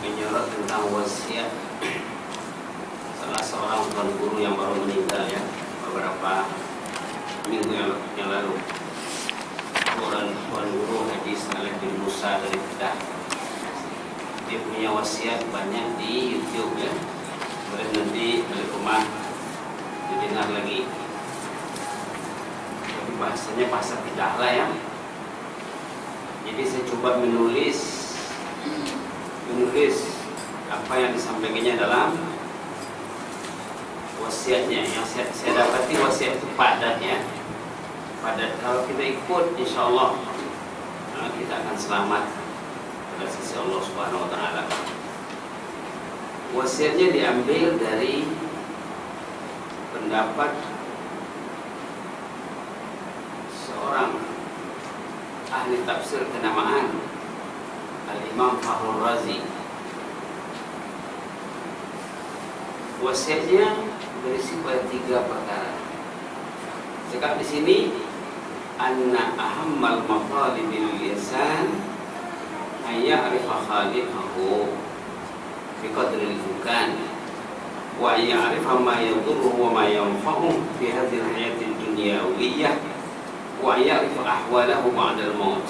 menyorot tentang wasiat salah seorang tuan guru yang baru meninggal ya beberapa minggu yang lalu. Tuan guru Haji Saleh bin Musa dari Kedah. Dia punya wasiat banyak di YouTube ya. Boleh nanti balik rumah didengar lagi. Tapi bahasanya bahasa Kedah lah ya. Jadi saya coba menulis apa yang disampaikannya dalam wasiatnya. Yang saya dapati wasiat itu padat ya. Padat. Kalau kita ikut, insya Allah kita akan selamat pada sisi Allah Subhanahu Wa Taala. Wasiatnya diambil dari pendapat seorang ahli tafsir kenamaan, Al-Imam Fakhrul Razi. Wasiatnya berisi pada 3 perkara. Cakap di sini, anna ahammal matalibil insan ayya'rifa khaliqahu fi qadril imkan wa ayya'rifa ma yadurruhu wa ma yanfa'uhu fi hadhihi al-hayati ad-dunyawiyyah wa ayya'rifa ahwalahu ba'dal maut.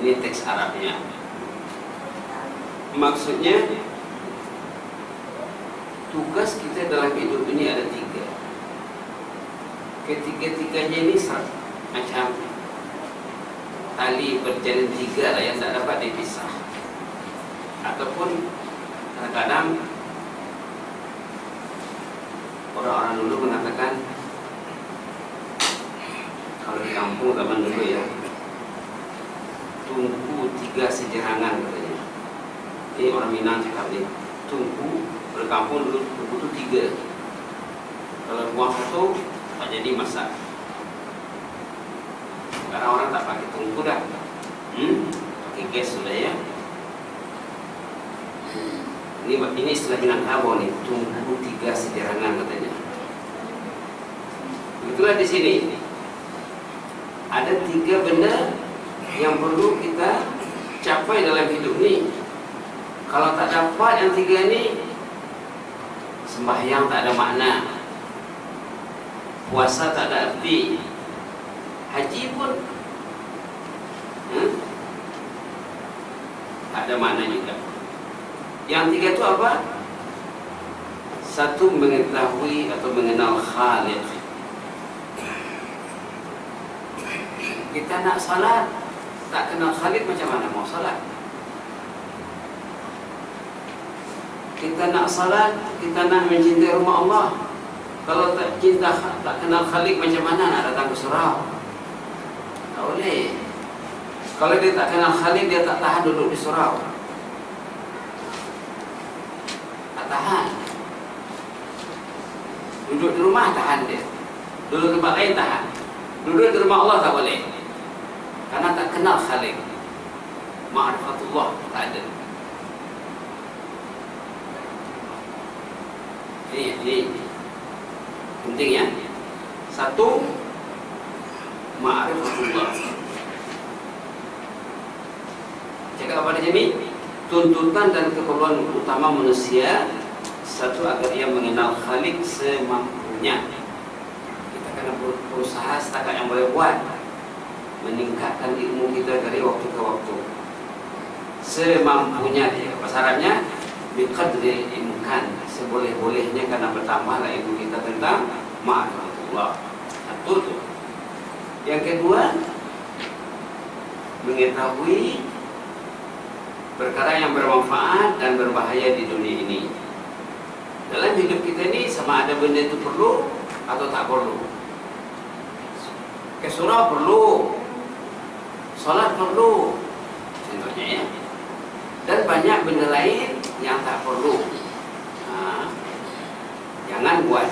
Ini teks Arabnya. Maksudnya, tugas kita dalam hidup ini ada 3. Ketiga-tiganya ini macam tali berjalin 3 lah yang tak dapat dipisah. Ataupun kadang-kadang orang-orang dulu mengatakan, kalau di kampung zaman dulu ya, tungku 3 sejerangan katanya. Ini orang Minang cakap ni, tungku berkampung dulu tungku itu 3. Kalau buang 1 tak jadi masak. Sekarang orang tak pakai tungku dah, pakai gas sudah ya. Ini istilah Minangkabau nih, tungku 3 sejerangan katanya. Itulah di sini ada 3 benda yang perlu kita capai dalam hidup ini. Kalau tak dapat yang 3 ini, sembahyang tak ada makna, puasa tak ada arti, haji pun tak ada makna juga. Yang 3 itu apa? 1, mengetahui atau mengenal Khaliq. Kita nak salat, tak kenal Khaliq, macam mana mau salat? Kita nak salat, kita nak mencintai rumah Allah, kalau tak cinta, tak kenal Khaliq, macam mana nak datang ke surau? Tak boleh. Kalau dia tak kenal Khaliq, dia tak tahan duduk di surau. Tak tahan. Duduk di rumah tahan dia, duduk di tempat lain tahan. Duduk di rumah Allah tak boleh, karena tak kenal Khaliq. Ma'rifatullah tak ada. Ini penting ya. 1, ma'rifatullah. Cakap apa di sini? Tuntutan dan keperluan utama manusia, 1, agar ia mengenal Khaliq semampunya. Kita kena berusaha setakat yang boleh buat, meningkatkan ilmu kita dari waktu ke waktu semampunya dia. Bahasa Arabnya biqadril imkan, seboleh-bolehnya, karena bertambahlah ilmu kita tentang ma'rifatullah. 1 tu. Yang kedua, mengetahui perkara yang bermanfaat dan berbahaya di dunia ini. Dalam hidup kita ini, sama ada benda itu perlu atau tak perlu. Ke surau perlu, salat perlu, contohnya ya. Dan banyak benda lain yang tak perlu. Jangan buat.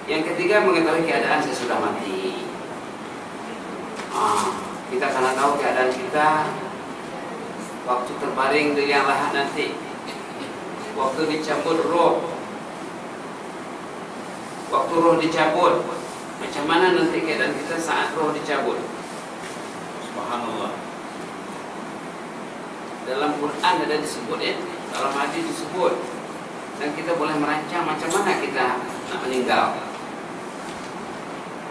Yang ketiga, mengetahui keadaan sesudah mati. Kita kena tahu keadaan kita waktu terbaring di liang lahat nanti, waktu dicabut roh, waktu roh dicabut, macam mana nanti keadaan kita saat roh dicabut. Subhanallah. Dalam Quran ada disebut ya, dalam hadis disebut. Dan kita boleh merancang macam mana kita nak meninggal.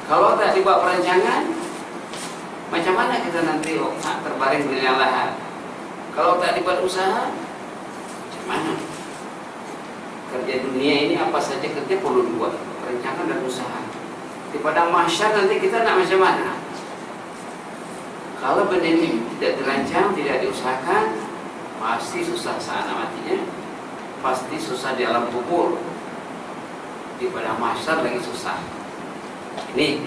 Kalau tak dibuat perancangan, macam mana kita nanti terbaring di liang lahat? Kalau tak dibuat usaha, macam mana? Kerja dunia ini apa saja kerja perlu dibuat perancangan dan usaha. Di padang mahsyar nanti kita nak macam mana? Kalau benda ini tidak dirancang, tidak diusahakan, pasti susah saat matinya, pasti susah di alam kubur, di padang mahsyar lagi susah. Ini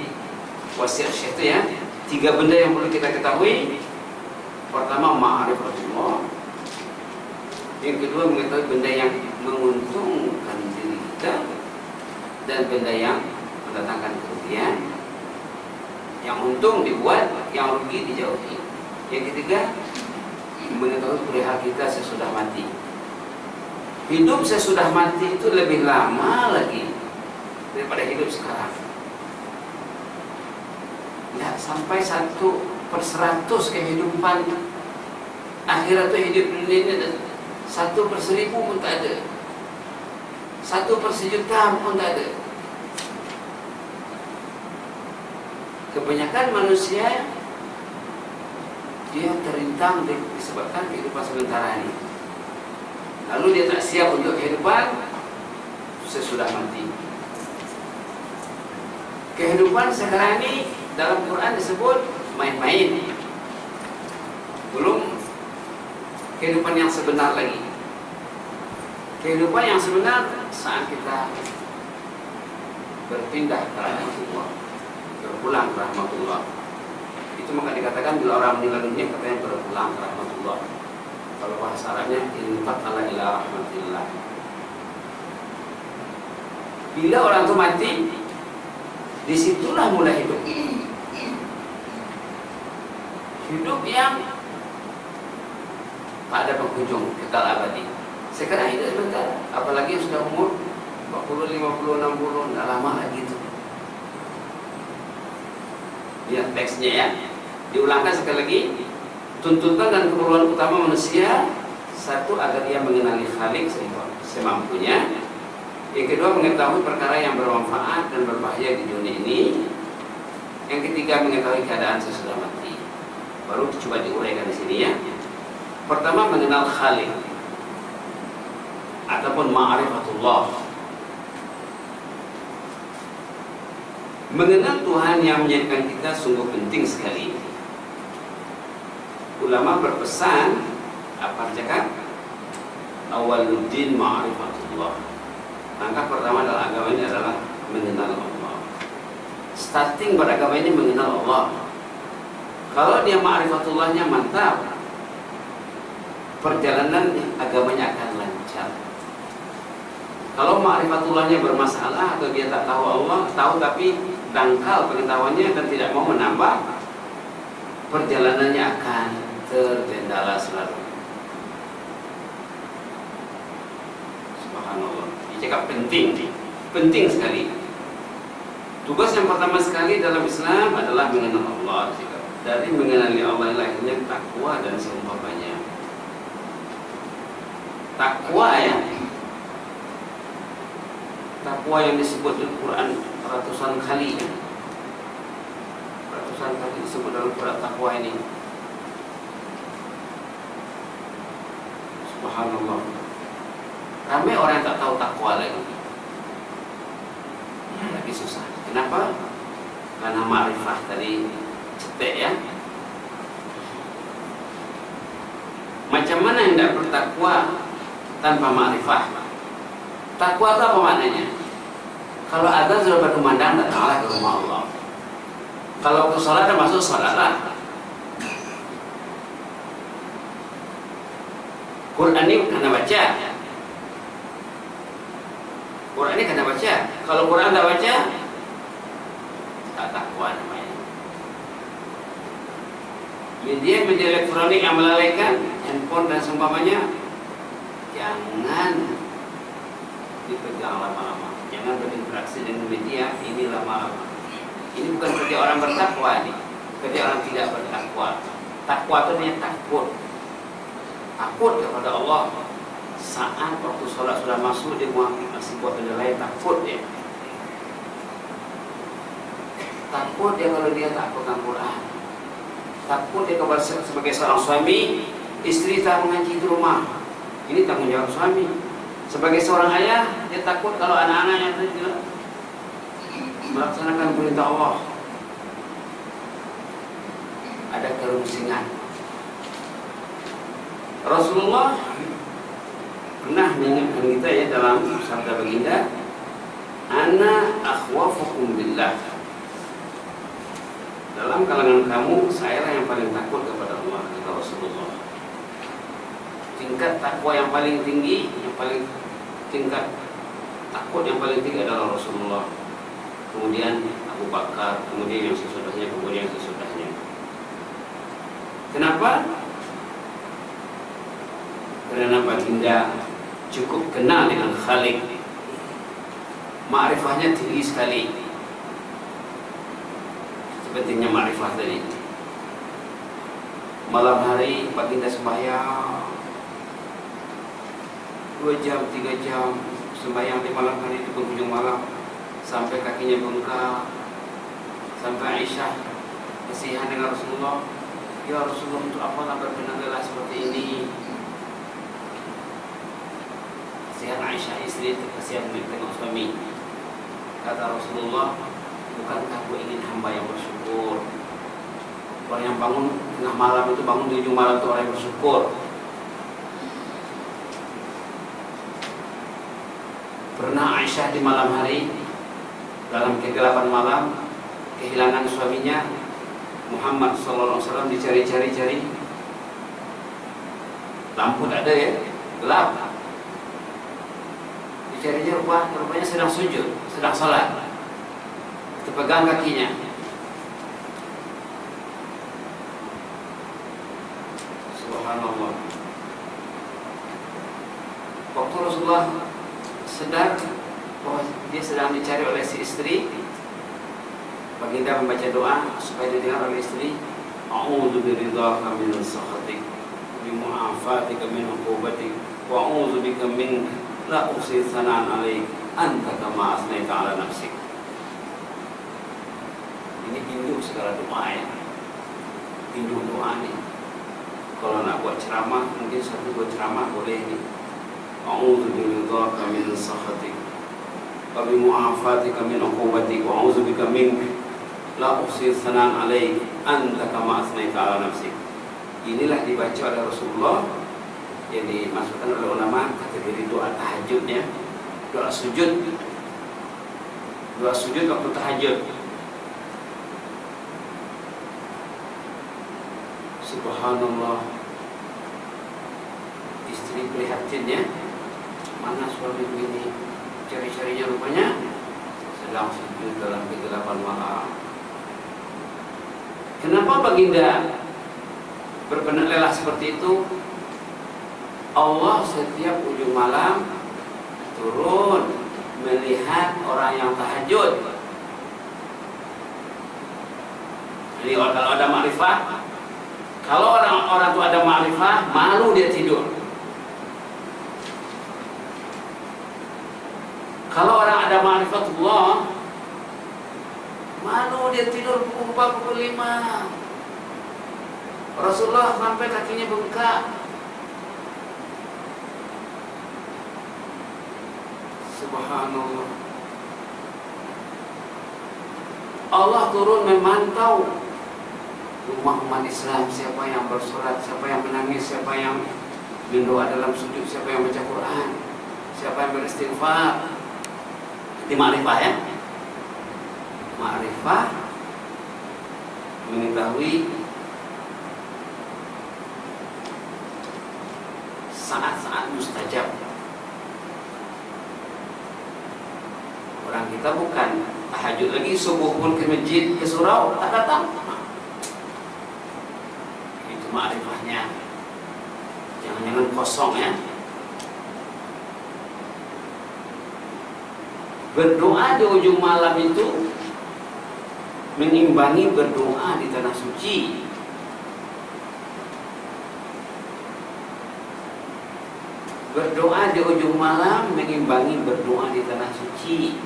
wasiat Syekh itu ya, 3 benda yang perlu kita ketahui. Pertama, ma'rifatullah. Yang kedua, mengetahui benda yang menguntungkan diri kita dan benda yang mendatangkan kerugian. Yang untung dibuat, yang rugi dijauhi. Yang ketiga, mengetahui perihal kita sesudah mati. Hidup sesudah mati itu lebih lama lagi daripada hidup sekarang. Tidak sampai 1/100 kehidupan akhirat itu hidup dunia ini. 1/1000 pun tak ada, 1/1.000.000 pun tak ada. Kebanyakan manusia dia terintang disebabkan kehidupan sementara ini. Lalu dia tak siap untuk kehidupan sesudah mati. Kehidupan sekarang ini dalam Quran disebut main-main. Belum kehidupan yang sebenar lagi. Kehidupan yang sebenar saat kita berpindah ke rahmatullah, berpulang ke rahmatullah. Itu maka dikatakan bila orang meninggal dunia katanya berpulang ke rahmatullah. Kalau bahasa Arabnya intaqala ila rahmatillah. Bila orang itu mati, disitulah mulai hidup. Hidup yang tak ada penghujung, kekal abadi. Sekarang hidup sebentar, apalagi yang sudah umur 40, 50, 60, tidak lama lagi itu. Lihat teksnya ya, diulangkan sekali lagi. Tuntutan dan keperluan utama manusia, satu, agar ia mengenali Khalik semampunya. Yang kedua, mengetahui perkara yang bermanfaat dan berbahaya di dunia ini. Yang ketiga, mengetahui keadaan sesudah mati. Baru coba diuraikan di sini ya. Pertama, mengenal Khalik ataupun ma'rifatullah. Mengenal Tuhan yang menjadikan kita sungguh penting sekali. Ulama berpesan, apa cakap? Awaluddin ma'rifatullah. Langkah pertama dalam agama ini adalah mengenal Allah. Starting beragama ini mengenal Allah. Kalau dia ma'rifatullahnya mantap, perjalanan agamanya akan lancar. Kalau ma'rifatullahnya bermasalah atau dia tak tahu Allah, tahu tapi dangkal pengetahuannya dan tidak mau menambah, perjalanannya akan terkendala selalu. Subhanallah. Dia cakap penting sekali. Tugas yang pertama sekali dalam Islam adalah mengenal Allah. Dari mengenali Allah lahirnya takwa dan seumpamanya. Takwa ya. Takwa yang disebut di Quran ratusan kali ya. Ratusan kali disebut dalam Quran takwa ini. Subhanallah. Ramai orang yang tak tahu takwa lagi. Lagi susah. Kenapa? Karena ma'rifah tadi cetek ya. Macam mana hendak bertakwa tanpa ma'rifah? Takwa itu apa maknanya? Kalau azan sudah berkumandang, datanglah ke rumah Allah. Kalau ke sholat, masuk sholatlah. Quran ini kena baca. Quran ini kena baca. Kalau Quran tak baca, tak takwa namanya. Media elektronik yang melalaikan, handphone dan seumpamanya, jangan dipegang lama-lama. Jangan berinteraksi dengan media ini lama-lama. Ini bukan kerja orang bertakwa, ini kerja orang tidak bertakwa. Takwa itu hanya takut. takut kepada Allah. Saat waktu sholat sudah masuk, dia masih buat benda lain, takut dia. Takut dia kalau dia tak pegang Quran. Takut dia kepada sebagai seorang suami, istri tak mengaji di rumah. Ini tanggung jawab suami. Sebagai seorang ayah, dia takut kalau anak-anaknya tidak melaksanakan perintah Allah. Ada kerumusingan. Rasulullah pernah mengingatkan kita ya dalam sabda baginda, "Ana akhwafukum billah." Dalam kalangan kamu, saya lah yang paling takut kepada Allah, kata Rasulullah. Tingkat takwa yang paling tinggi, tingkat takut yang paling tinggi adalah Rasulullah. Kemudian Abu Bakar, kemudian yang sesudahnya, kemudian yang sesudahnya. Kenapa? Karena baginda cukup kenal dengan Khalik. Ma'rifahnya tinggi sekali. Pentingnya ma'rifah tadi. Malam hari baginda sembahyang 2 jam, 3 jam sembahyang di malam hari di penghujung malam sampai kakinya bengkak. Sampai Aisyah kasihan dengan Rasulullah. Ya Rasulullah, untuk apa nak berpenanggalan seperti ini? Kasihan Aisyah, istri kasihan tengok suami. Kata Rasulullah, bukankah aku ingin hamba yang bersyukur? Orang yang bangun tengah malam itu, bangun di ujung malam itu orang yang bersyukur. Pernah Aisyah di malam hari dalam kegelapan malam kehilangan suaminya Muhammad SAW, dicari-cari, lampu tak ada ya, gelap. Dicari-cari, rupanya sedang sujud, sedang salat, terpegang kakinya. Subhanallah. Waktu Rasulullah sedar bahwa dia sedang dicari oleh si istri, baginda membaca doa supaya didengar oleh istri. A'udzu biridhaka min sakhatik wa bi mu'afatika min 'uqubatik wa a'udzu bika min la uhsi tsana'an 'alaik anta kama asnaita 'ala nafsik. Ini induk segala doa ya. Induk doa nih. Kalau nak buat ceramah, mungkin satu buat ceramah boleh nih. A'udzu biridhaka min sakhatik wa bi mu'afatika min 'uqubatik wa a'udzu bika min la uhsi tsana'an 'alaik anta kama asnaita 'ala nafsik. Inilah dibaca oleh Rasulullah, yang dimasukkan oleh ulama kategori doa tahajudnya, doa sujud waktu tahajud. Subhanallah. Istri prihatinnya, mana suamiku ini? Cari-carinya rupanya sedang sujud dalam kegelapan malam. Kenapa baginda berbenak lelah seperti itu? Allah setiap ujung malam turun melihat orang yang tahajud. Jadi kalau ada ma'rifah, kalau orang itu ada ma'rifah, malu dia tidur. Kalau orang ada ma'rifatullah, malu dia tidur pukul 4, pukul 5. Rasulullah sampai kakinya bengkak. Subhanallah. Allah turun memantau rumah umat Islam, siapa yang bersolat, siapa yang menangis, siapa yang berdoa dalam sujud, siapa yang baca Quran, siapa yang beristighfar. Ini ma'rifah ya. Ma'rifah mengetahui saat-saat mustajab. Orang kita bukan tahajud lagi, subuh pun ke masjid, ke surau, tak datang. Itu ma'rifahnya. Jangan-jangan kosong ya. Berdoa di ujung malam itu mengimbangi berdoa di tanah suci. Berdoa di ujung malam mengimbangi berdoa di tanah suci.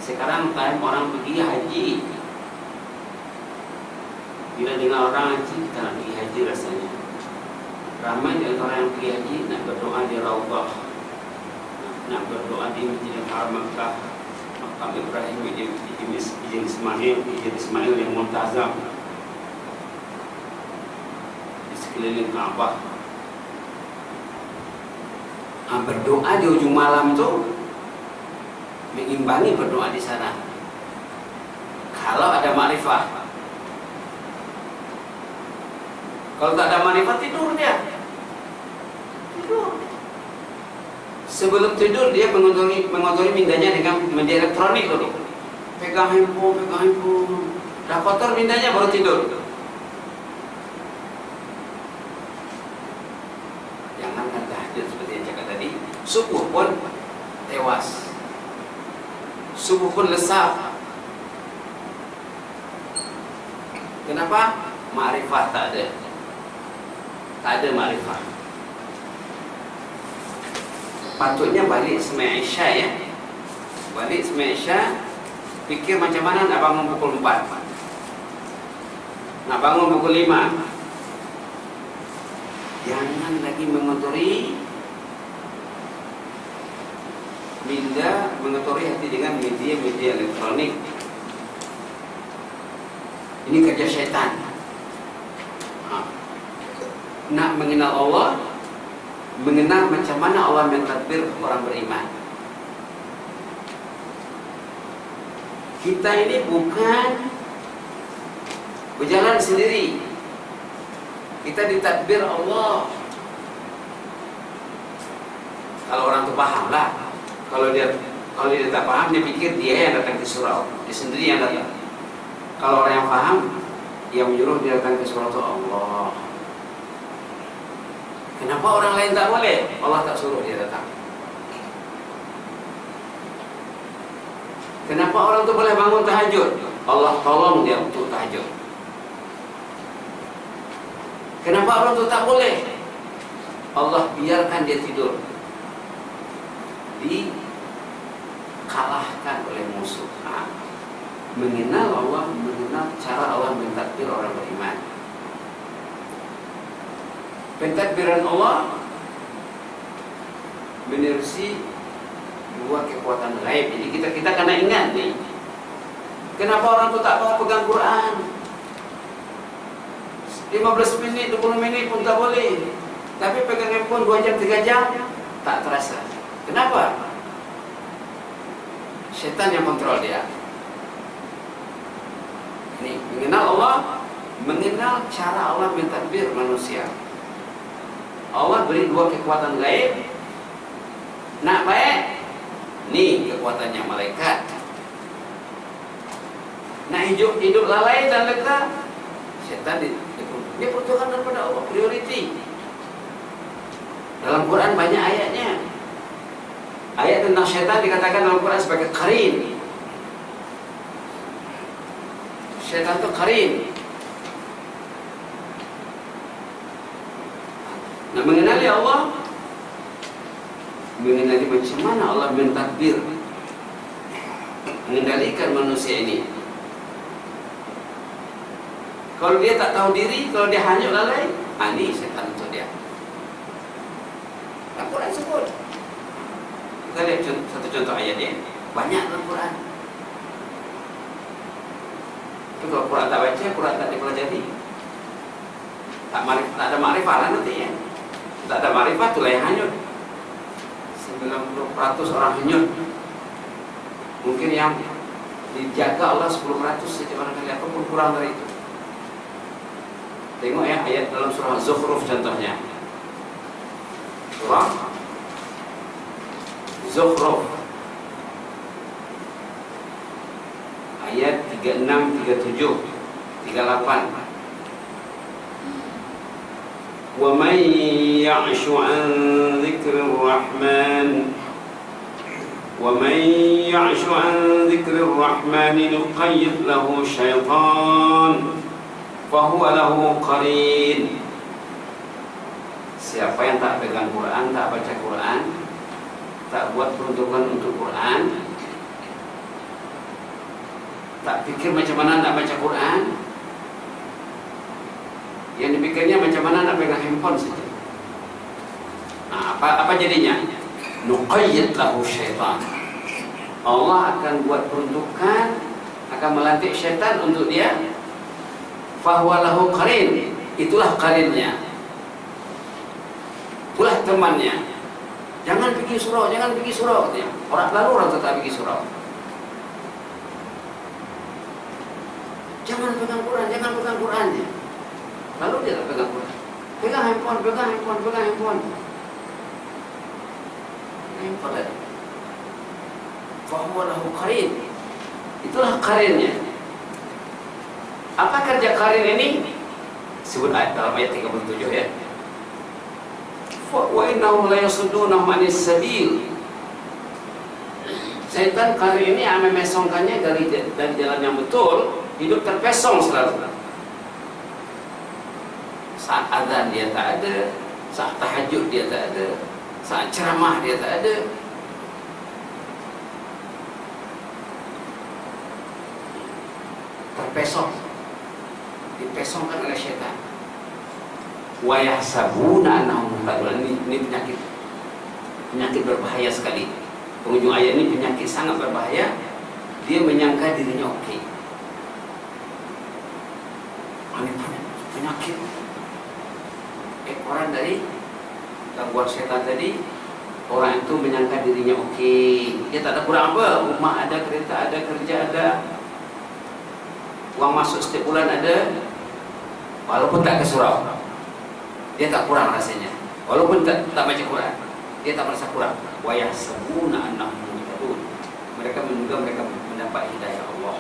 Sekarang time orang pergi haji. Bila dengar orang haji, kita nak pergi haji rasanya. Ramai dari orang yang pergi haji nak berdoa di Raudhah, nak berdoa di Masjidil Haram Makkah, Makam Ibrahim, Izin Ismail yang muntazam di sekeliling Kaabah. Berdoa di ujung malam tu mengimbangi berdoa di sana. Kalau ada makrifat, kalau tak ada makrifat tidur dia. Tidur. Sebelum tidur dia mengotori mindanya dengan media elektronik dulu. Pegang handphone. Dah kotor mindanya baru tidur. Jangankan tahajud seperti yang cakap tadi, subuh pun tewas. Subuh pun lesap. Kenapa? Makrifat tak ada. Tak ada makrifat. Patutnya balik semai Isya ya. Balik semai Isya, fikir macam mana nak bangun pukul 4, nak bangun pukul 5. Jangan lagi mengotori hati dengan media elektronik. Ini kerja syaitan. Nak mengenal Allah, mengenal macam mana Allah mentadbir orang beriman. Kita ini bukan berjalan sendiri. Kita ditadbir Allah. Kalau orang tu faham lah. Kalau dia tak faham, dia pikir dia yang datang ke surau, dia sendiri yang datang. Kalau orang yang faham, yang menyuruh dia datang ke surau itu Allah. Kenapa orang lain tak boleh? Allah tak suruh dia datang. Kenapa orang tu boleh bangun tahajud? Allah tolong dia untuk tahajud. Kenapa orang tu tak boleh? Allah biarkan dia tidur. Dikalahkan oleh musuh. Mengenal Allah, mengenal cara Allah mentadbir orang beriman. Pentadbiran Allah menerusi dua kekuatan gaib. Jadi kita kena ingat nih. Kenapa orang tu tak mau pegang Quran? 15 minit, 20 menit pun tak boleh. Tapi pegang handphone 2 jam, 3 jam tak terasa. Kenapa? Syaitan yang kontrol dia. Ini mengenal Allah, mengenal cara Allah mentadbir manusia. Allah beri dua kekuatan gaib. Nak baik, ni kekuatannya malaikat. Nak hidup lalai dan lega, syaitan dia bertuhan kepada Allah, prioriti. Dalam Quran banyak ayatnya. Ayat tentang syaitan dikatakan dalam Quran sebagai qarin. Syaitan itu qarin. Nah, mengenali Allah, mengenali macam mana Allah mentadbir, mengendalikan manusia ini. Kalau dia tak tahu diri, kalau dia hanyut lalai, ini syaitan untuk dia. Al-Quran sebut. Kita lihat satu contoh ayat dia. Banyak dalam Quran. Kalau Quran tak baca, Quran tak dipelajari, tak ada makrifat lah nanti ya. Tak ada makrifat, itulah yang hanyut. 90% orang hanyut. Mungkin yang dijaga Allah 10% saja barangkali, ataupun kurang dari itu. Tengok ya ayat dalam surah Zukhruf contohnya. Surah Zukhruf ayat 36, 37, 38. وَمَنْ يَعْشُ عَنْ ذِكْرِ الرَّحْمَنِ نُقَيِّضْ لَهُ شَيْطَانٌ فَهُوَ لَهُ قَرِينٌ. Siapa yang tak pegang Quran, tak baca Quran, tak buat peruntukan untuk Quran, tak pikir macam mana nak baca Quran, yang dipikirnya macam mana nak pegang handphone saja. Nah, apa jadinya? Nuqayyid lahu syaitan. Allah akan buat peruntukan, akan melantik syaitan untuk dia. Fahuwa lahu qarin. Itulah qarinnya, itulah temannya. Jangan pergi surau, jangan pergi surau katanya. Orang tetap pergi surau. Jangan pegang Quran, jangan pegang Qurannya. Lalu dia tak pegang Quran. Pegang handphone, pegang handphone, pegang handphone. Handphone tadi. Fahuwa lahu qarin. Itulah qarinnya. Apa kerja qarin ini? Sebut ayat dalam ayat 37 ya. Wa innahu la yasuddunahum 'anis sabil. Setan qarin ini yang memesongkannya dari jalan yang betul, hidup terpesong selalu. Saat azan dia tak ada, saat tahajud dia tak ada, saat ceramah dia tak ada. Terpesong, dipesongkan oleh syaitan. Wa yahsabuna annahum muhtadun. Ini penyakit berbahaya sekali. Penghujung ayat ini penyakit sangat berbahaya. Dia menyangka dirinya oke. Ini penyakit. Orang dari gangguan syaitan tadi, orang itu menyangka dirinya oke. Dia tak ada kurang apa. Rumah ada, kereta ada, kerja ada, uang masuk setiap bulan ada. Walaupun tak ke surau, dia tak kurang rasanya. Walaupun tak baca Quran, dia tak merasa kurang. Wa yahsabuna annahum muhtadun. Mereka menduga mereka mendapat hidayah Allah.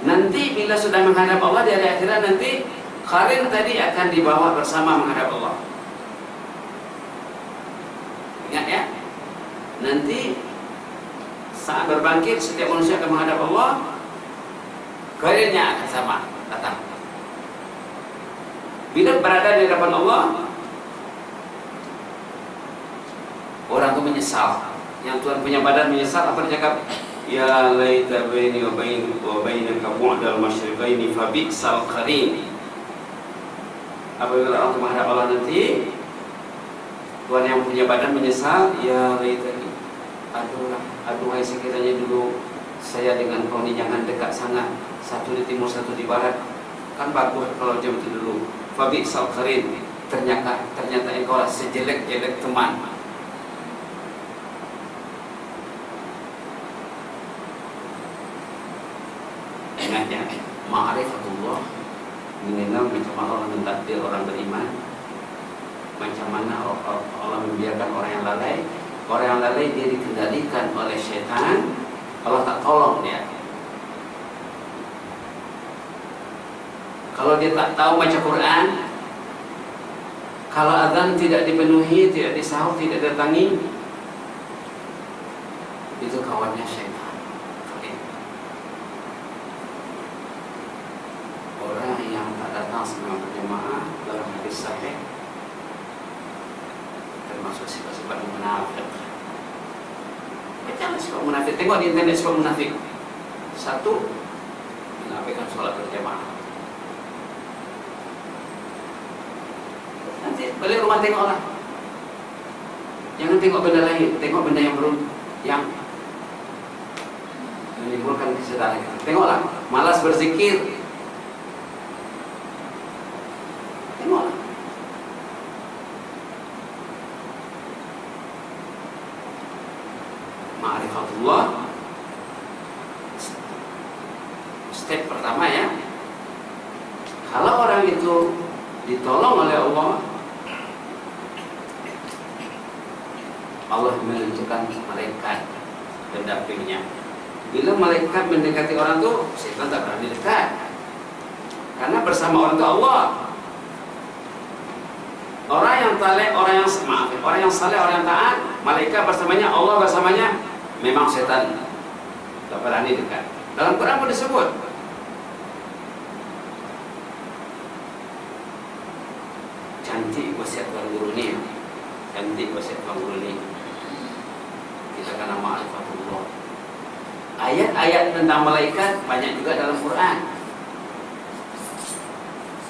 Nanti bila sudah menghadap Allah di hari akhirat, nanti qarin tadi akan dibawa bersama menghadap Allah. Ingat ya, nanti saat berbangkit setiap manusia akan menghadap Allah, qarinnya akan sama datang. Bila berada di hadapan Allah, orang itu menyesal. Yang Tuhan punya badan menyesal, apa dia cakap? Ya laita baini wa bainaka bu'dal masyriqaini fa bi'sal qarin. Apabila orang menghadap Allah nanti, Tuhan yang punya badan menyesal. Ya laitani, aduhai sekiranya dulu saya dengan kau ni jangan dekat sangat, satu di timur satu di barat, kan bagus kalau jam itu dulu. Fa bi'sal qarin. Ternyata engkau sejelek-jelek teman. Ingatnya, ma'rifatullah, mengenal macam mana Allah mentakdir orang beriman, macam mana Allah membiarkan orang yang lalai. Orang yang lalai dia dikendalikan oleh syaitan, Allah tak tolong dia. Kalau dia tak tahu baca Quran, kalau azan tidak dipenuhi, tidak disahur, tidak datangi, itu kawannya syaitan. Orang yang tak datang semua berjamaah dalam hadis sahih termasuk sifat-sifat munafik. Bacalah sifat munafik. Tengok di internet sifat munafik. Satu, menafikan sholat berjamaah. Nanti balik rumah tengoklah. Jangan tengok benda lain, tengok benda yang menimbulkan kesadaran. Tengoklah, malas berzikir. Tengoklah. Ma'rifatullah. Step pertama ya. Kalau orang itu ditolong oleh Allah, Allah menentukan malaikat pendampingnya. Bila malaikat mendekati orang itu, setan tak berani dekat. Karena bersama orang itu Allah. Orang yang saleh, orang yang saleh, orang yang taat, malaikat bersamanya, Allah bersamanya, memang setan tak berani dekat. Dalam Quran pun disebut, Cantik wasiat Tuan Guru ni. Cantik wasiat Tuan Guru ni. Kita kena ma'rifatullah. Ayat-ayat tentang malaikat banyak juga dalam Quran.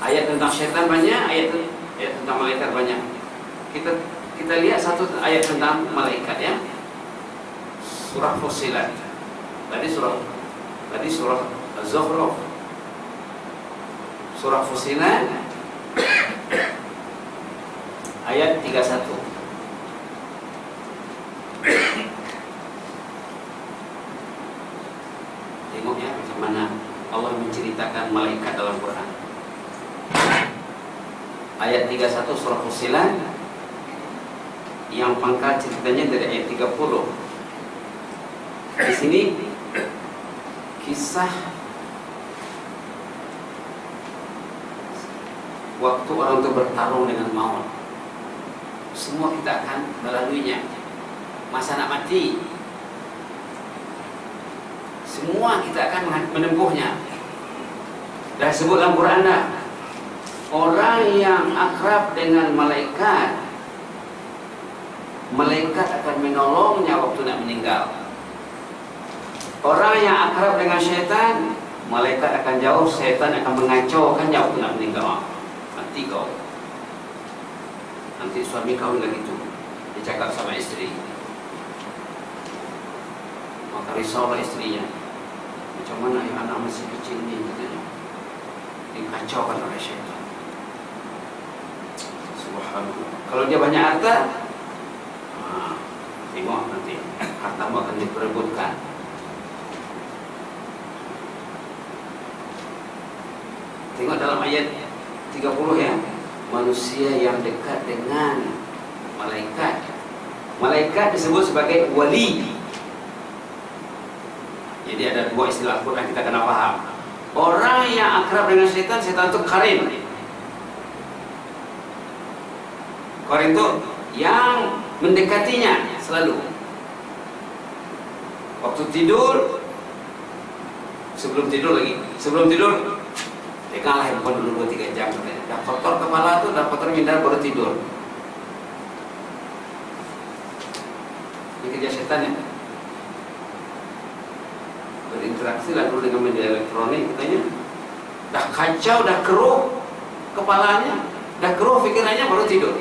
Ayat tentang syaitan banyak, ayat tentang malaikat banyak. Kita lihat satu ayat tentang malaikat ya. Surah Fussilat. Tadi surah Az-Zukhruf. Surah Fussilat ayat 31. Tengok ya macam mana Allah menceritakan malaikat dalam Quran. Ayat 31 surah Fussilat, yang pangkal ceritanya dari ayat 30. Di sini kisah waktu orang itu bertarung dengan maut. Semua kita akan melaluinya. Masa nak mati, semua kita akan menempuhnya. Dah sebut dalam Quran dah. Orang yang akrab dengan malaikat, malaikat akan menolongnya waktu nak meninggal. Orang yang akrab dengan syaitan, malaikat akan jauh, syaitan akan mengacaukannya waktu nak meninggal. Nanti kau, nanti suami kau lagi tu, dia cakap sama isteri, maka risaulah istrinya. Macam mana yang anak masih kecil ni, katanya, dikacaukan oleh syaitan. Subhanallah. Kalau dia banyak harta, tengok nanti hartamu akan diperebutkan. Tengok dalam ayat 30 ya. Manusia yang dekat dengan malaikat. Malaikat disebut sebagai wali. Jadi ada dua istilah Quran kita kena faham. Orang yang akrab dengan syaitan, syaitan itu qarin. Qarin itu yang mendekatinya selalu. Waktu tidur, sebelum tidur, teganglah handphone dulu 2-3 jam. Dah kotor kepala tu, dah kotor minda, baru tidur. Ini kerja syaitan ya. Berinteraksi lalu dengan media elektronik, katanya dah kacau, dah keruh kepalanya, dah keruh fikirannya, baru tidur.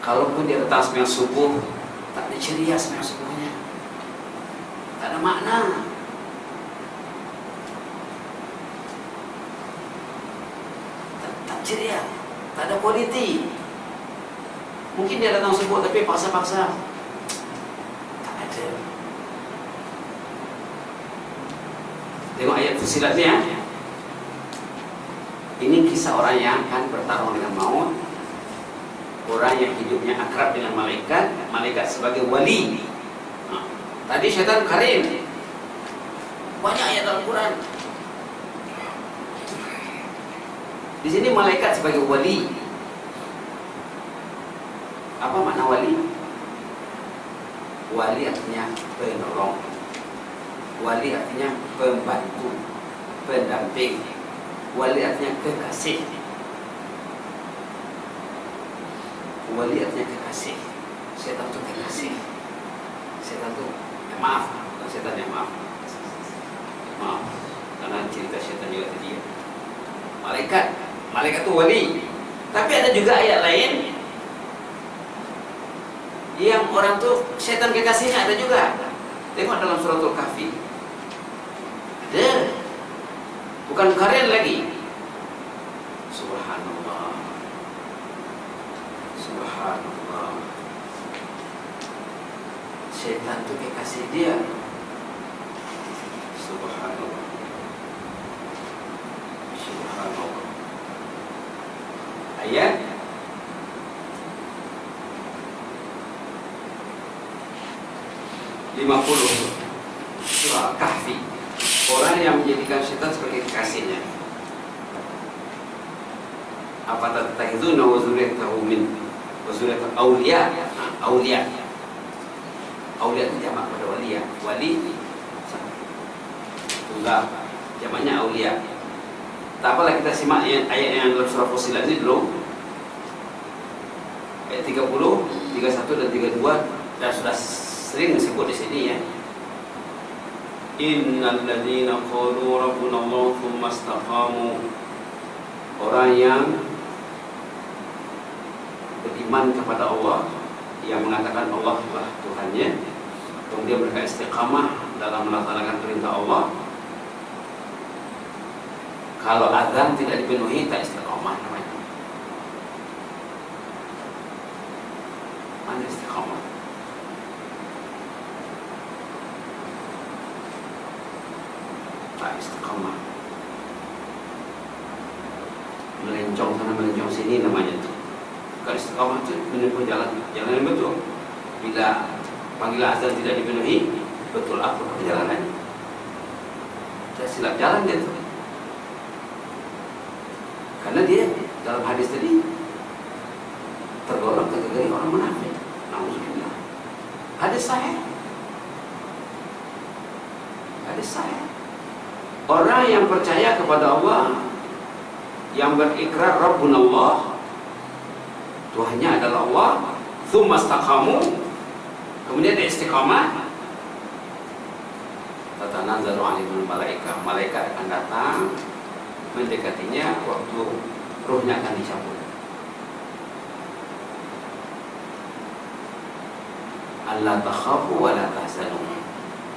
Kalaupun dia datang sembahyang subuh, tak ada ceria sembahyang subuhnya, tak ada makna. Tak ceria, tak ada kualiti. Mungkin dia datang subuh tapi paksa-paksa, tak ada. Tengok ayat Fussilat ni ya. Ini kisah orang yang akan bertarung dengan maut. Orang yang hidupnya akrab dengan malaikat, malaikat sebagai wali. Tadi syaitan qarin. Banyak ayat dalam Quran. Di sini malaikat sebagai wali. Apa makna wali? Wali artinya penolong. Wali artinya pembantu, pendamping. Wali artinya kekasih. Wali artinya kekasih. Syaitan itu kekasih. Syaitan itu maaf, bukan syaitan yang maaf. Maaf, karena cerita syaitan juga tadi ya. Malaikat itu wali. Tapi ada juga ayat lain yang orang tu syaitan kekasihnya, ada juga. Tengok dalam suratul Kahfi. Ada. Bukan qarin lagi. Subhanallah. Subhanallah. Syaitan itu kekasih dia. Subhanallah. Subhanallah. Ayat 50 surah Kahfi. Orang yang menjadikan syaitan sebagai kekasihnya. Apa tattakhizuna wa zurriyyatahu min wa zurriyyatahu awliya. Awliya. Awliya itu jamak pada wali ya. Wali tunggal, jamaknya awliya. Tak apalah, kita simak ayat yang dalam surah Fussilat ini dulu. Ayat 30, 31 dan 32 dan sudah sering disebut di sini ya. Innal ladzina qalu rabbuna Allah tsumma istaqamu. Orang yang beriman kepada Allah, yang mengatakan Allah lah Tuhannya, kemudian mereka istiqamah dalam melaksanakan perintah Allah. Kalau azan tidak dipenuhi, tak istiqamah namanya. Mana istiqamah? Tak istiqamah. Melencong sana melencong sini namanya itu. Kalau istiqamah itu menempuh jalan yang betul. Bila panggilan azan tidak dipenuhi, betul apa perjalanannya? Tidak silap jalan dia itu. Karena dia dalam hadis tadi tergolong kategori orang munafik. Nauzubillah. Hadis sahih. Hadis sahih. Orang yang percaya kepada Allah, yang berikrar Rabbuna Allah, Tuhannya adalah Allah, tsumma istaqamu, kemudian dia istiqamah, tatanazzalu alaihimul malaikah, malaikat akan datang mendekatinya waktu ruhnya akan dicabut. Allah takhafu wa la tahzanu.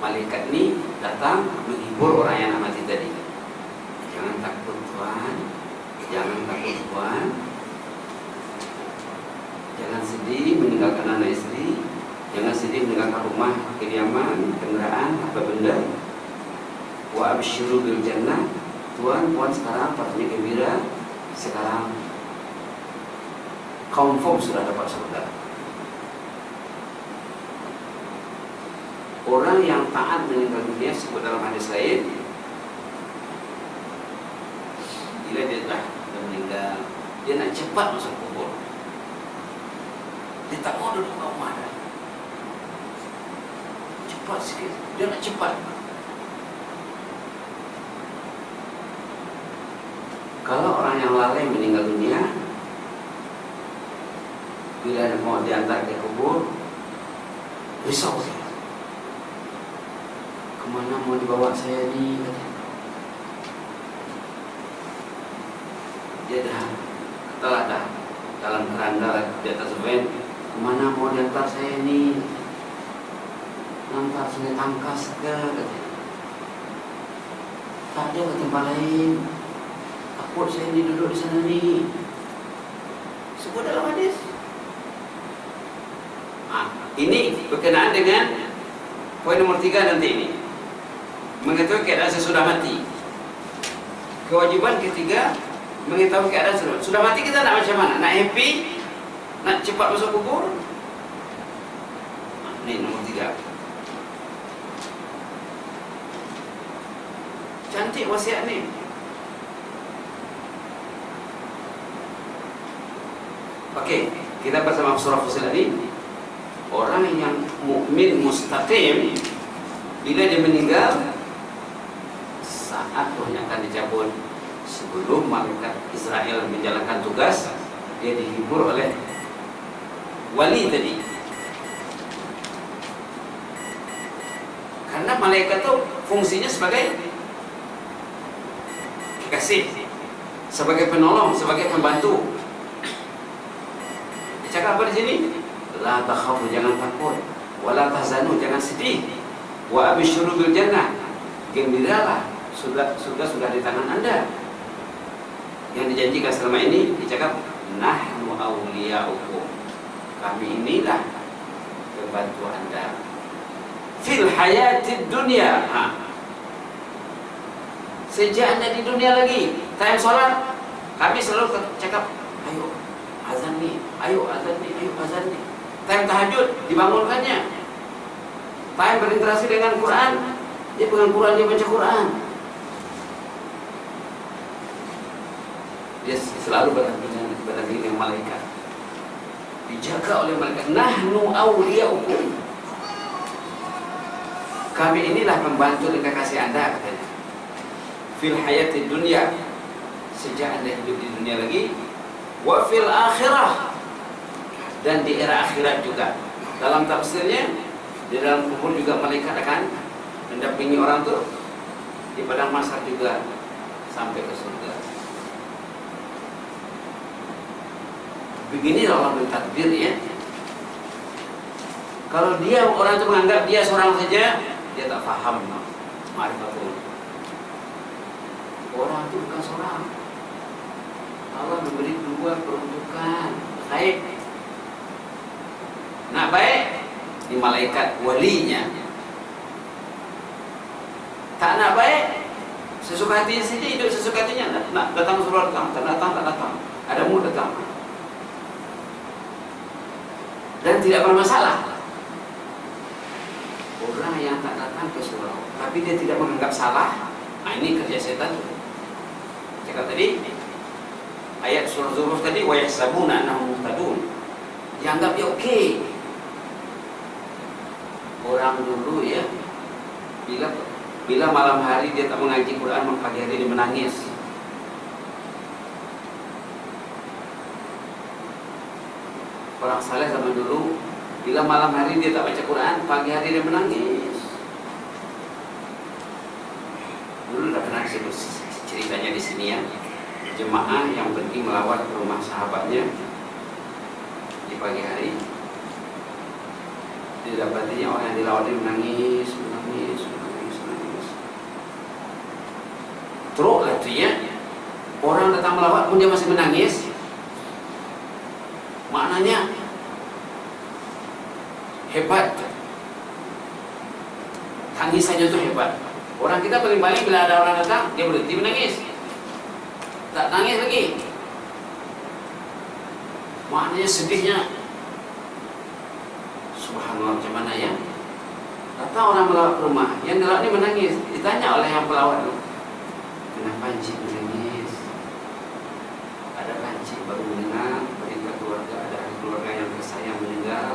Malaikat ini datang menghibur orang yang nak mati tadi. Jangan takut Tuhan, jangan takut Tuhan, jangan sedih meninggalkan anak istri, jangan sedih meninggalkan rumah, kediaman, kendaraan, apa benda. Wa absyiru bil jannah. Tuhan sekarang pastinya gembira. Sekarang confirm sudah dapat surga. Orang yang taat meninggal dunia, sebut dalam hadis lain, bila dia telah meninggal, dia nak cepat masuk kubur. Dia tak mau duduk kat rumah dah. Cepat sikit, dia nak cepat. Kalau orang yang lalai meninggal dunia, bila mau diantar ke kubur, risau dia. Kemana mau dibawa saya ni? Dia telah dalam keranda di atas van. Kemana mau diantar saya ni? Nantar Sungai Tangkas ke? Tak ada ke tempat lain. Takut saya ni duduk di sana ni. Sebut dalam hadis. Ini berkenaan dengan poin nomor 3 nanti ini. Mengetahui keadaan sesudah mati. Kewajiban ketiga, mengetahui keadaan sudah mati. Kita nak macam mana? Nak happy? Nak cepat masuk kubur? Ini nomor 3. Cantik wasiat ni. Okey, kita bersama surah Fussilat ini. Orang yang mukmin mustaqim, bila dia meninggal, saat rohnya akan dicabut, sebelum malaikat Israel menjalankan tugas, dia dihibur oleh wali tadi. Karena malaikat itu fungsinya sebagai kekasih, sebagai penolong, sebagai pembantu. Cakap apa di sini? La takhafu, jangan takut. Wa la tahzanu, jangan sedih. Wa absyiru bil jannah, gembiralah, surga sudah di tangan Anda. Yang dijanjikan selama ini, dicakap nahnu awliya'ukum, kami inilah pembantu Anda fil hayatid dunya. Sejak Anda di dunia lagi, time solat, kami selalu cakap, ayo azan ni, ayo azan ni, ayo azan ni. Time tahajud, dibangunkannya. Time berinteraksi dengan Quran, dia pegang Quran, dia baca Quran. Dia selalu berdampingan dengan malaikat, dijaga oleh malaikat. Nahnu awliya'ukum, kami inilah pembantu dan kekasih Anda, katanya. Fil hayatid dunya, sejak Anda hidup di dunia lagi, wa fil akhirah, dan di era akhirat juga. Dalam tafsirnya, di dalam kubur juga malaikat akan mendampingi orang tuh di padang mahsyar juga sampai ke surga. Begini Allah mentadbir ya. Kalau dia orang itu menganggap dia seorang saja, dia tak faham ma'rifatullah. Orang itu bukan seorang. Allah memberi dua peruntukan baik. Nak baik di malaikat walinya. Tak nak baik, sesuka hatinya saja, hidup sesuka hatinya. Nak datang suruh datang, tak datang. Ada mu datang. Dan tidak bermasalah. Orang yang tak datang ke surau, tapi dia tidak menganggap salah, nah ini kerja setan. Cakap tadi, ayat surah Zukhruf tadi, wa yahsabuna annahum muhtadun. Dianggap dia okey. Orang dulu ya, bila malam hari dia tak mengaji Quran, maka pagi hari dia menangis. Orang saleh zaman dulu, bila malam hari dia tak baca Quran, pagi hari dia menangis. Dulu dah pernah disebut ceritanya di sini ya, jemaah yang pergi melawat ke rumah sahabatnya di pagi hari, didapatinya orang yang dilawat ini menangis. Teruk lah tu ya. Orang datang melawat pun dia masih menangis. Maknanya hebat. Tangisannya tu hebat. Orang kita paling-paling bila ada orang datang, dia berhenti menangis. Tak nangis lagi. Maknanya sedihnya. Subhanallah, macam mana ya? Datang orang melawat ke rumah, yang melawat ni menangis. Ditanya oleh yang pelawat tu, kenapa encik menangis? Adakah encik baru mendengar berita keluarga, ada keluarga yang tersayang meninggal?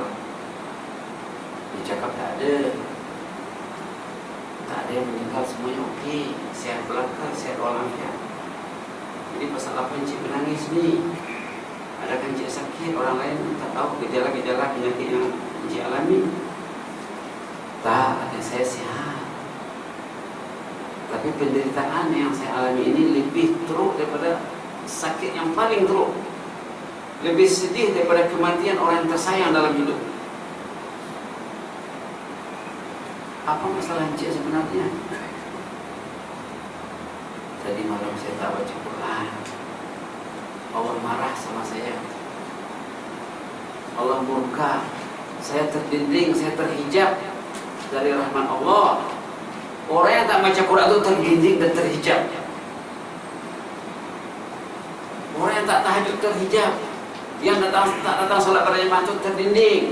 Dia cakap tak ada. Tak ada yang meninggal, semuanya okey. Sihat belaka, sihat walafiat. Jadi pasal apa encik menangis ni? Adakah encik sakit? Orang lain tak tahu gejala-gejala penyakit yang encik alami? Tak, saya sihat. Tapi penderitaan yang saya alami ini lebih teruk daripada sakit yang paling teruk. Lebih sedih daripada kematian orang yang tersayang dalam hidup. Apa masalah encik sebenarnya? Tadi malam saya tak baca Quran. Allah marah sama saya. Allah murka. Saya terdinding, saya terhijab dari rahmat Allah. Orang yang tak baca Quran itu terdinding dan terhijab. Orang yang tak tahajud terhijab. Yang tak datang salat berjamaah itu terdinding.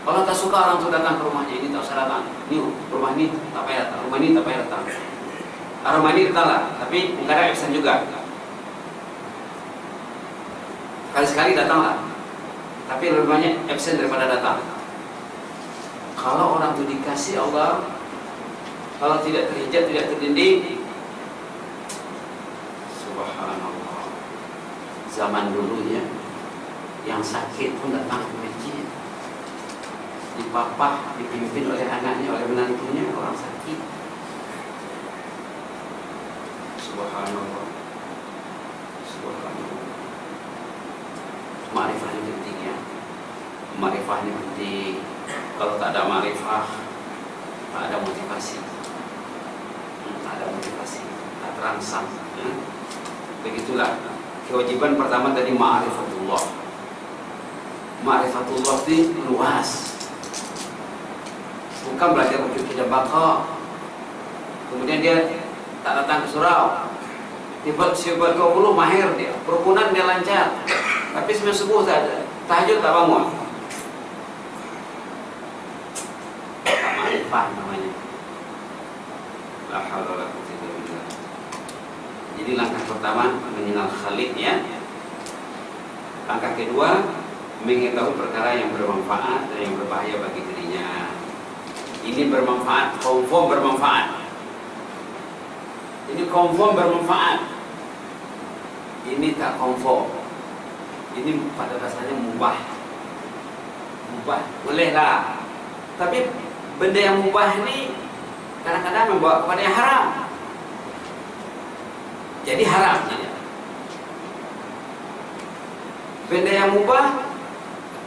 Allah tak suka orang tu datang ke rumahnya. Ini tak usah datang. Ini rumah ini tak payah datang. Rumah ini tak payah datang. Rumah ini datanglah, tapi kadang absen juga. Kali-sekali datanglah, tapi lebih banyak absen daripada datang. Kalau orang itu dikasih Allah, kalau tidak terhijab, tidak terdinding, subhanallah. Zaman dulunya yang sakit pun datang ke masjid, dipapah, dipimpin oleh anaknya, oleh menantunya, orang sakit. Subhanallah. Subhanallah. Ma'rifah ini penting ya. Ma'rifah ini penting. Kalau tak ada ma'rifah, tak ada motivasi. Tak ada motivasi, tak terangsang ya. Begitulah. Kewajiban pertama tadi ma'rifatullah. Ma'rifatullah itu luas. Bukan belajar wujud tidak baka, kemudian dia tak datang ke surau. Tiba-tiba 20 mahir dia, perukunan dia lancar, tapi semua subuh tak ada, tahajud tak bangun. Tak ma'rifah namanya. La haula wala quwwata illa billah. Jadi langkah pertama mengenal Khalik ya. Langkah kedua mengetahui perkara yang bermanfaat dan yang berbahaya bagi dirinya. Ini bermanfaat, confirm bermanfaat. Ini confirm bermanfaat. ini tak konform. Ini pada dasarnya mubah. Mubah, bolehlah. Tapi benda yang mubah ini kadang-kadang membawa kepada yang haram. Jadi haram. Benda yang mubah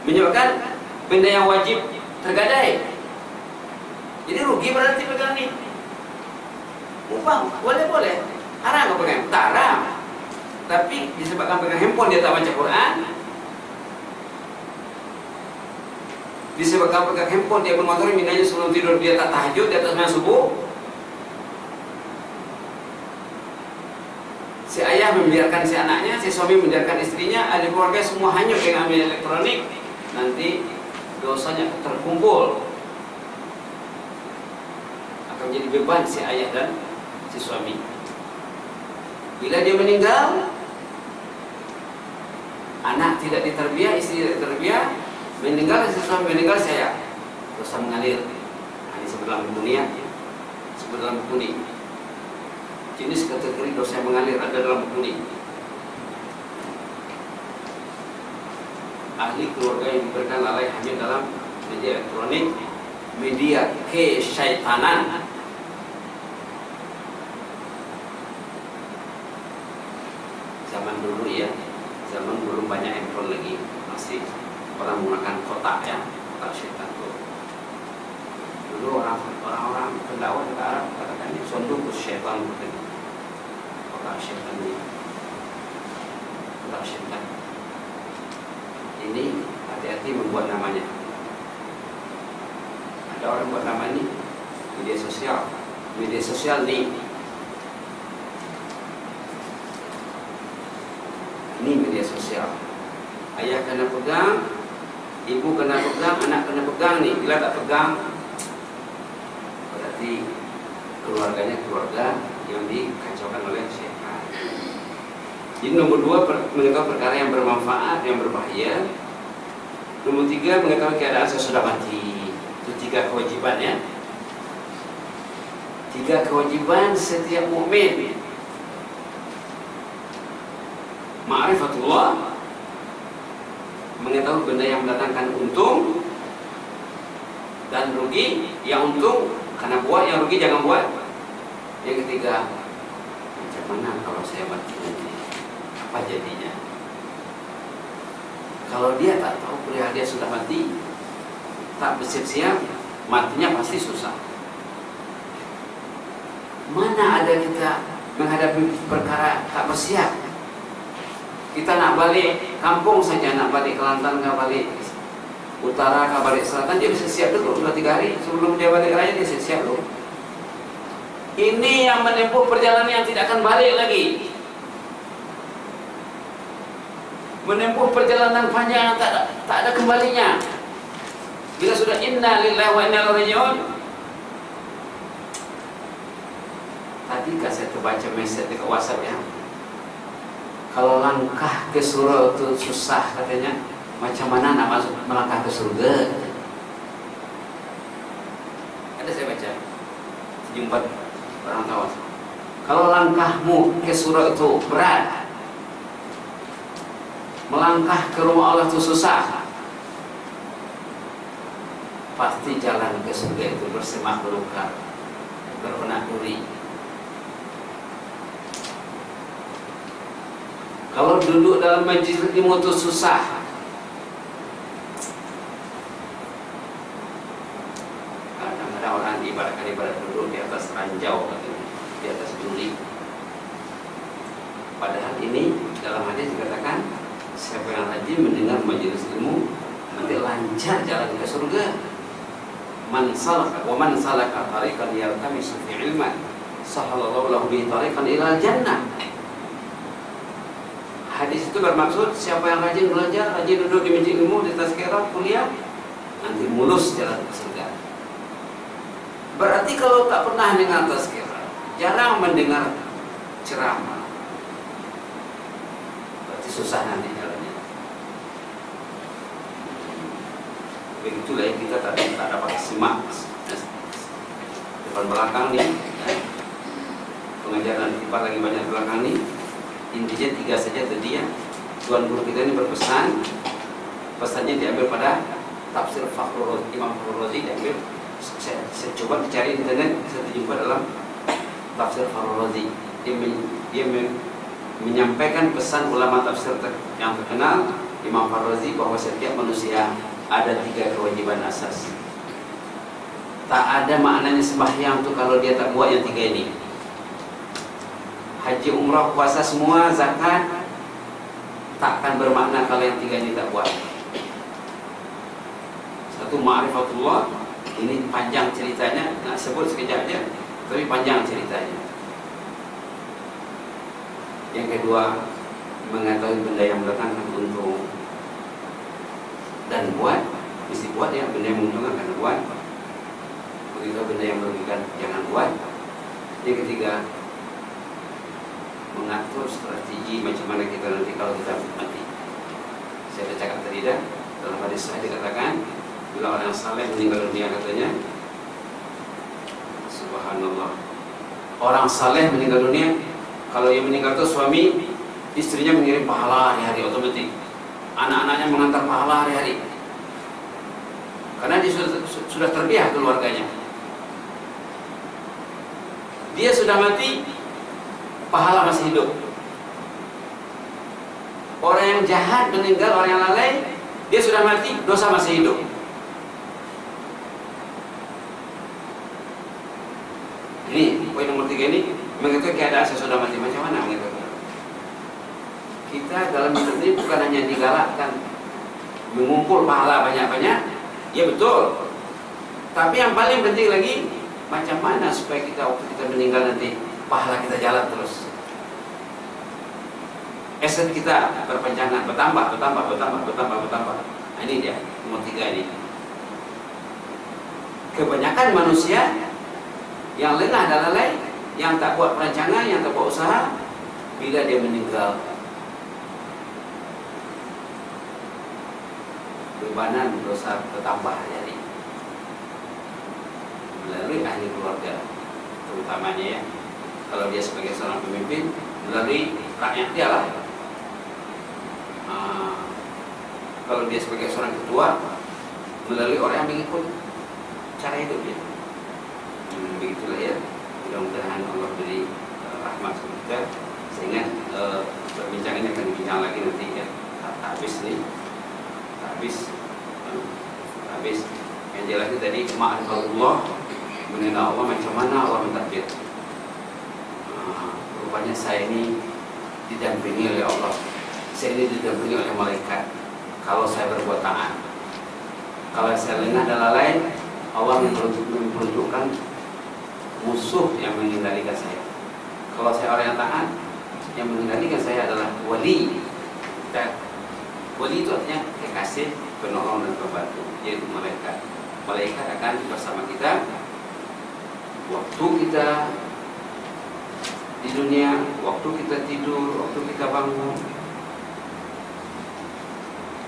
menyebabkan benda yang wajib tergadai. Jadi rugi berarti pegang ini. Mubah, boleh-boleh. Haram kau pegang? Tak haram. Tapi disebabkan pegang handphone dia tak baca Quran, disebabkan pegang handphone dia mengotori minanya sebelum tidur, dia tak tahajud di atas sembahyang subuh. Si ayah membiarkan si anaknya, si suami membiarkan istrinya, ada keluarga semua hanyut dengan media elektronik. Nanti dosanya terkumpul, akan jadi beban si ayah dan si suami. Bila dia meninggal, anak tidak diterbiah, istri tidak diterbiah, meninggal si suami, meninggal saya, dosa mengalir. Ini sebelah dunia, sebelah buku ini. Jenis kategori dosa yang mengalir ada dalam buku ini. Ahli keluarga yang diberikan lalai hanya dalam media elektronik, media kesyaitanan. Zaman dulu ya, zaman belum banyak handphone lagi, masih orang menggunakan kotak ya, kotak syaitan tuh. Dulu orang-orang pendakwah ke Arab katakan ini sonduk syaitan, kotak syaitan ini, kotak syaitan. Ini hati-hati membuat namanya. Ada orang buat nama ini media sosial. Media sosial nih. Ini media sosial. Ayah kena pegang, ibu kena pegang, anak kena pegang nih. Bila tak pegang, berarti keluarganya keluarga yang dikacaukan oleh syaitan. Jadi nomor 2, mengetahui perkara yang bermanfaat, yang berbahaya. Nomor 3, mengetahui keadaan sesudah mati. Itu 3 kewajiban ya. 3 kewajiban setiap mukmin. Ma'rifatullah, mengetahui benda yang mendatangkan untung dan rugi. Yang untung karena buat, yang rugi jangan buat. Yang ketiga, macam mana kalau saya mati nanti? Apa jadinya? Kalau dia tak tahu perihal dia sudah mati, tak bersiap-siap, matinya pasti susah. Mana ada kita menghadapi perkara tak bersiap? Kita nak balik kampung saja, nak balik Kelantan, nak balik utara, nak balik selatan, dia bisa siap dulu 2-3 hari sebelum dia balik raya, dia siap dulu. Ini yang menempuh perjalanan yang tidak akan balik lagi, menempuh perjalanan panjang yang tak ada kembalinya. Bila sudah inna lillahi wa inna ilaihi raji'un. Tadi saya terbaca mesej di WhatsApp ya. Kalau langkah ke surga itu susah katanya, macam mana nak masuk melangkah ke surga? Ada saya baca 74 orang tahu. Kalau langkahmu ke surga itu berat, melangkah ke rumah Allah itu susah, pasti jalan ke surga itu bersemak belukar, beronak duri. Kalau duduk dalam majlis ilmu itu susah, kadang-kadang orang ibarat duduk di atas ranjau, di atas duri. Padahal ini dalam hadis dikatakan, siapa yang rajin mendengar majelis ilmu nanti lancar jalan ke surga. Man salaka tariqan yaltamisu fi ilman sahalallahu lahu bihi tariqan ila jannah. Hadis itu bermaksud siapa yang rajin belajar, rajin duduk di majelis ilmu, di tazkirah, kuliah, nanti mulus jalan ke surga. Berarti kalau tak pernah dengar tazkirah, jarang mendengar ceramah, berarti susah nanti jalannya. Begitulah yang kita tak dapat simak depan belakang nih, pengajaran kita lagi banyak belakang nih. Intinya 3 saja tadi ya. Tuan guru kita ini berpesan, pesannya diambil pada tafsir Imam Fakhrul Razi, diambil. Saya coba dicari di internet, saya terjumpa dalam tafsir Fakhrul Razi. Dia menyampaikan pesan ulama tafsir yang terkenal Imam Fakhrul Razi bahwa setiap manusia ada 3 kewajiban asas. Tak ada maknanya sembahyang tuh kalau dia tak buat yang 3 ini. Haji, umrah, puasa semua, zakat tak akan bermakna kalau yang 3 ini tak buat. Satu, ma'rifatullah, ini panjang ceritanya, nak sebut sekejap aja, tapi panjang ceritanya. Yang kedua, mengetahui benda yang mendatangkan untung dan buat, mesti buat ya, benda yang menguntungkan akan buat. Begitu benda yang merugikan jangan buat. Yang ketiga, mengatur strategi macam mana kita nanti kalau kita mati. Saya dah cakap tadi dah, dalam hadis sahih dikatakan bila orang saleh meninggal dunia, katanya subhanallah, orang saleh meninggal dunia, kalau yang meninggal itu suami, istrinya mengirim pahala hari-hari otomatis, anak-anaknya mengantar pahala hari-hari, karena dia sudah terbiah keluarganya. Dia sudah mati, pahala masih hidup. Orang yang jahat meninggal, orang yang lalai, dia sudah mati, dosa masih hidup. Ini poin nomor 3 ini, mengetahui keadaan sesudah mati macam mana mengetahui. Kita dalam hidup ini bukan hanya digalakkan mengumpul pahala banyak-banyak, ya betul. Tapi yang paling penting lagi, macam mana supaya kita waktu kita meninggal nanti pahala kita jalan terus. Aset kita berpanjangan, bertambah. Nah, ini dia nomor 3 ini. Kebanyakan manusia yang lengah dan lalai, yang tak buat perancangan, yang tak buat usaha, bila dia meninggal, bebanan dosa bertambah jadi melalui ahli keluarga, terutamanya ya. Kalau dia sebagai seorang pemimpin, melalui rakyat dia lah. Kalau dia sebagai seorang ketua, melalui orang yang mengikut cara hidup dia. Begitulah ya. Mudah-mudahan Allah beri rahmat kita, sehingga perbincangan ini akan dibincang lagi nanti ya. Habis nih, habis. Yang jelas tadi ma'rifatullah, mengenal Allah, macam mana Allah mentadbir. Rupanya saya ini didampingi oleh Allah, saya ini didampingi oleh malaikat kalau saya berbuat taat. Kalau saya lengah dan lalai, Allah memperuntukkan musuh yang mengendalikan saya. Kalau saya orang yang taat, yang mengendalikan saya adalah wali. Wali itu artinya kekasih, penolong dan pembantu, yaitu malaikat. Malaikat akan bersama kita waktu kita di dunia, waktu kita tidur, waktu kita bangun.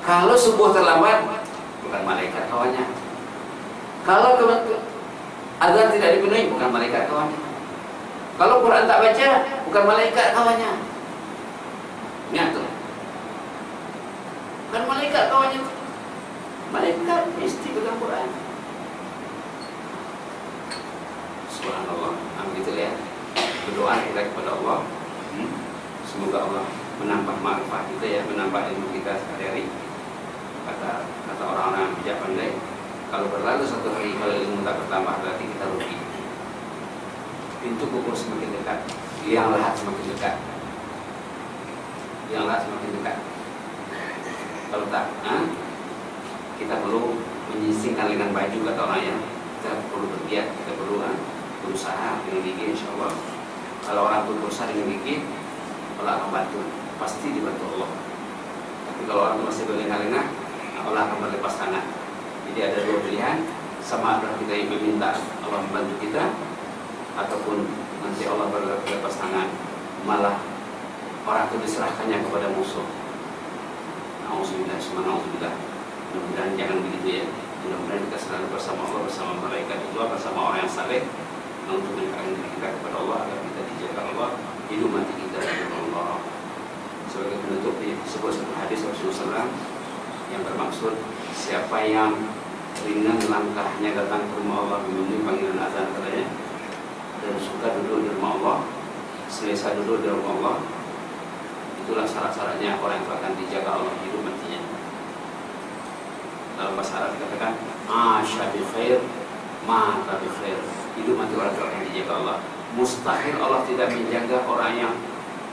Kalau subuh terlambat, bukan malaikat kawannya. Kalau azan tidak dipenuhi, bukan malaikat kawannya. Kalau Quran tak baca, bukan malaikat kawannya. Ingat tuh, bukan malaikat kawannya. Malaikat mesti pegang Quran. Subhanallah. Begitu ya. Berdoa kita kepada Allah, semoga Allah menambah makrifat kita ya, menambah ilmu kita sehari-hari. Kata orang-orang yang bijak pandai, kalau berlalu satu hari kalau ilmu tak bertambah, berarti kita rugi. Pintu kubur semakin dekat, liang lahat semakin dekat, Kalau tak, kita perlu menyisingkan lengan baju, kata orang yang kita perlu bergiat, kita perlu berusaha dengan gigih, insya Allah. Kalau orang itu berusaha dengan gigih, Allah akan bantu, pasti dibantu Allah. Tapi kalau orang itu masih berlengah-lengah, Allah akan berlepas tangan. Jadi ada 2 pilihan, sama ada kita yang meminta Allah membantu kita, ataupun nanti Allah berlepas tangan, malah orang itu diserahkannya kepada musuh. Na'udzubillah. Mudah-mudahan jangan begitu ya. Mudah-mudahan kita selalu bersama Allah, bersama malaikat Allah, bersama orang yang saleh, untuk mendekatkan diri kita kepada Allah, agar kita dijaga Allah, hidup mati kita dengan Allah. sebagai penutup di sebuah satu hadis Rasulullah SAW yang bermaksud siapa yang ringan langkahnya datang ke rumah Allah memenuhi panggilan azan katanya, dan suka duduk di rumah Allah, selesa duduk di rumah Allah, itulah syarat-syaratnya orang yang akan dijaga Allah hidup matinya. Dalam bahasa Arab dikatakan asya bi khair mata bi khair, hidup mati orang yang dijaga Allah. Mustahil Allah tidak menjaga orang yang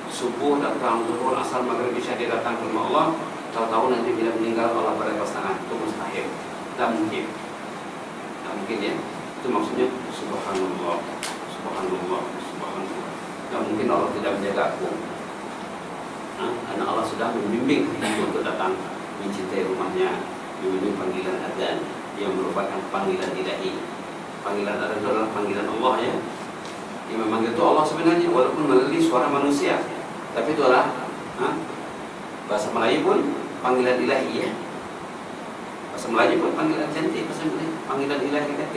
subuh datang zuhur asar maghrib isya dia datang ke rumah Allah, tahu-tahu nanti bila meninggal Allah pada pasangan. Itu mustahil, tidak mungkin, tidak mungkin ya. Itu maksudnya subhanallah, subhanallah, subhanallah. Tidak mungkin Allah tidak menjaga aku. Karena Allah sudah membimbing aku untuk datang mencintai rumahnya, memenuhi panggilan azan yang merupakan panggilan ilahi. Panggilan azan itu adalah panggilan Allah ya. Yang memanggil itu Allah sebenarnya, walaupun melalui suara manusia, tapi itu adalah bahasa Melayu pun panggilan ilahi ya. Bahasa Melayu pun panggilan cantik, bahasa Melayu panggilan ilahi kan.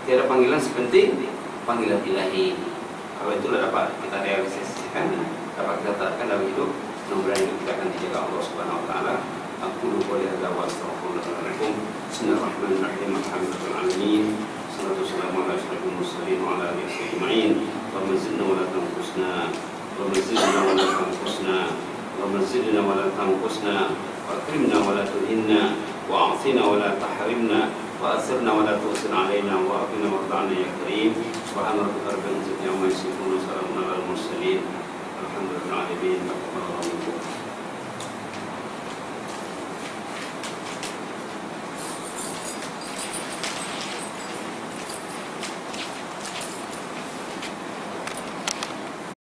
Tiada panggilan sepenting panggilan ilahi. Kalau itulah dapat kita realisasikan, dapat kita terapkan dalam hidup. Mudah-mudahan hidup kita akan dijaga Allah Subhanahu Wa Taala. Aku lupa lihat wa astagfirullahaladzim. Bismillahirrahmanirrahim. Alhamdulillahirrahmanirrahim. Salatu wassalamu ala asyrafil mursalin wa ala alihi ajma'in. Wa mazidna wa la tanqusna. Wa mazidna wa la tanqusna. Wa mazidna wa la tanqusna. Wa akrimna wa la tuhinna. Wa a'tina wa la tahrimna. Wa asirna wa la tu'sir alaina. Wa aqina wa arda'na ya karim. Subhana rabbika rabbil izzati amma yasifun. Wa salamun ala al-mursalin. Alhamdulillahirabbil alamin.